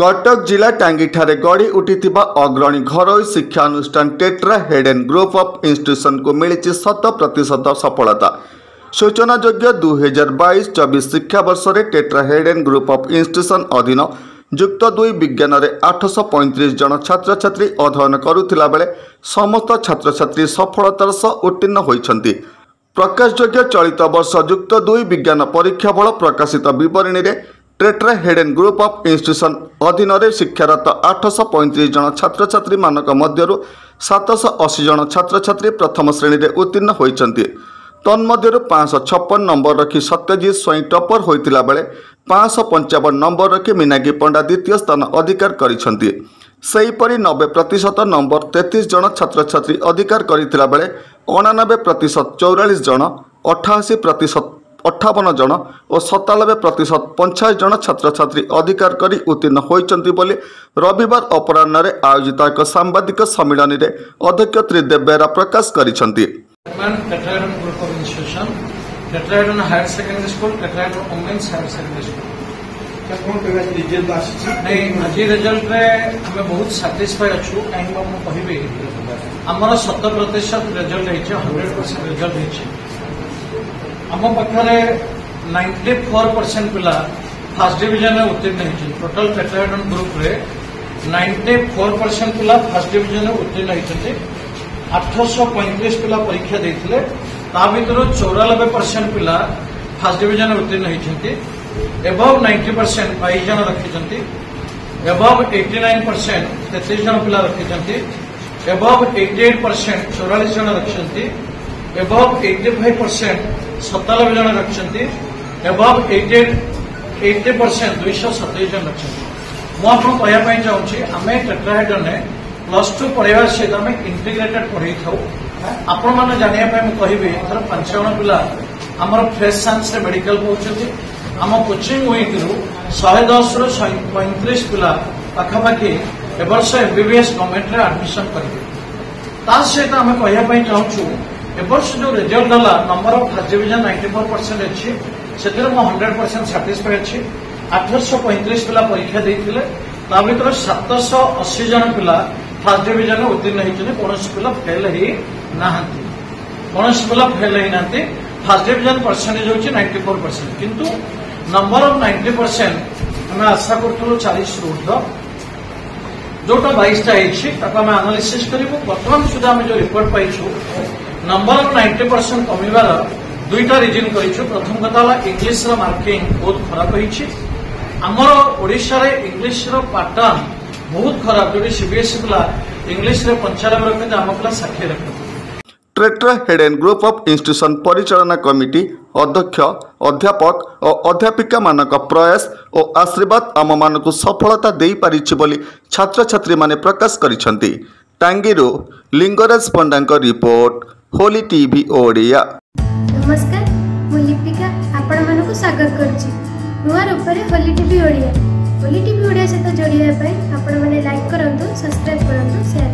कटक जिला टांगीठारे गड़ी उठिथिबा अग्रणी घरोई शिक्षा अनुष्ठान tetra Hayden group of institution को मिली 100% सफलता। सूचनायोग्य 2022-24 शिक्षा वर्ष में tetra Hayden group of institution अधीन युक्त 2 विज्ञान में 835 जन छात्र छात्री अध्ययन करुथिला बेले समस्त छात्र छात्री सफलतार सह उत्तीर्ण होइछन्ति। प्रकाशयोग्य चलित वर्ष युक्त 2 विज्ञान परीक्षा फल प्रकाशित विवरणी में tetra Hayden group of institution अधीन शिक्षारत 835 जन छात्र छात्री मानक मध्यरु 780 जन छात्र छात्री प्रथम श्रेणी में उत्तीर्ण होइछन्ति। तन्मध्यरु 556 नंबर रखी सत्यजित स्वयं टपर होइतिला बेले 555 नंबर रखी मीनागी पंडा द्वितीय स्थान अधिकार करिछन्ति। सेहीपरि 90% नंबर 33 जन छात्र छात्री अधिकार करितिला बेले 89% 44 जन 88% 58 जन और 97% 50 जन छात्र छात्री अधिकार करी उत्तीर्ण होइचन्ति बोली रविवार अपराह्न रे आयोजित एक सांबादिक सम्मेलन रे अध्यक्ष त्रिदेव बेरा प्रकाश करिसन्ति। Tetrahedron group of institution tetrahedron higher secondary school tetrahedron women's higher secondary school आज रिजल्ट रे हमें बहुत सैटिस्फाई अच्छु कहीं कहबी आमर 100% रिजल्ट 100% रिजल्ट आम पाखे 94% पिला फर्स्ट डिविजन में उत्तीर्ण होती। टोटाल टेट्राहेड्रन ग्रुप रे 94% पिला फर्स्ट डिविजन में उत्तीर्ण होती। 835 पिला परीक्षा देते भर 94% पिला फर्स्ट डिविजन में उत्तीर्ण होती। एबव 90% 22 जन रखिंट। एबव 89% 33 जन पिला रखिंट। एबव 88% 44 जन रखिंट। एबव 85% 97 जन रखिंट। एबव 80% 227 जन रखिंट। मुझे कहवाई चाहूँगी आम टेट्राहेड्रन +2 पढ़ाई सहित आम इंटीग्रेटेड पढ़ाई था। आपण मैंने जानवाई मुझे कहबी 5 जन पिला आमर फ्रेश साइंस मेडिकल पढ़ुं। आम कोचिंग विंग रु 110 रु 35 पिला पाखापाखि एवर्ष एमबीबीएस गवर्नमेंट रे एडमिशन करेंगे। ता सहित आम कहवाई चाहूँ एवर्ष जो रिजल्ट गला नंबर ऑफ फर्स्ट डिविजन 94% अच्छी से 100% सैटिस्फाई अच्छी। 835 पिला परीक्षा देते भर 780 जन पिला फर्स्ट डिविजन में उत्तीर्ण होती। कौन पिला फेल ही ना कौन पिला फेल ही ना। फर्स्ट डिविजन परसेंटेज होची 94% किंतु नंबर ऑफ 90% आम आशा करूँ 40 ऊर्ध जोटा 22टा आम एनालिसिस करूँ। बर्तमान सुधा आम जो रिपोर्ट पाइछू नंबर ऑफ 90% कमिबार 2टा रिजन करूँ। प्रथम कथा इंग्लिश मार्किंग बहुत खराब होती। आमर ओडिशा रे इंग्लिश पैटर्न बहुत खराब जो सीबीएसई पिला इंग्लिश 95 रखते आम पिला 60 रखते। Tetrahedron group of institution परिचालना कमिटी अध्यक्ष अध्यापक और अध्यापिका मानक प्रयास और आशीर्वाद आम मानक सफलता दे पारिछि बोली छात्र छात्री माने प्रकाश करिसंति। टांगीरू लिंगराज पंडा रिपोर्ट होली टीवी ओडिया। नमस्कार मु लिपिका आपण मानक स्वागत करछि नुआ रूपरे होली टीवी ओडिया। होली टीवी ओडिया सहित जोड़िया आपण माने लाइक करंतु, सब्सक्राइब करंतु, शेयर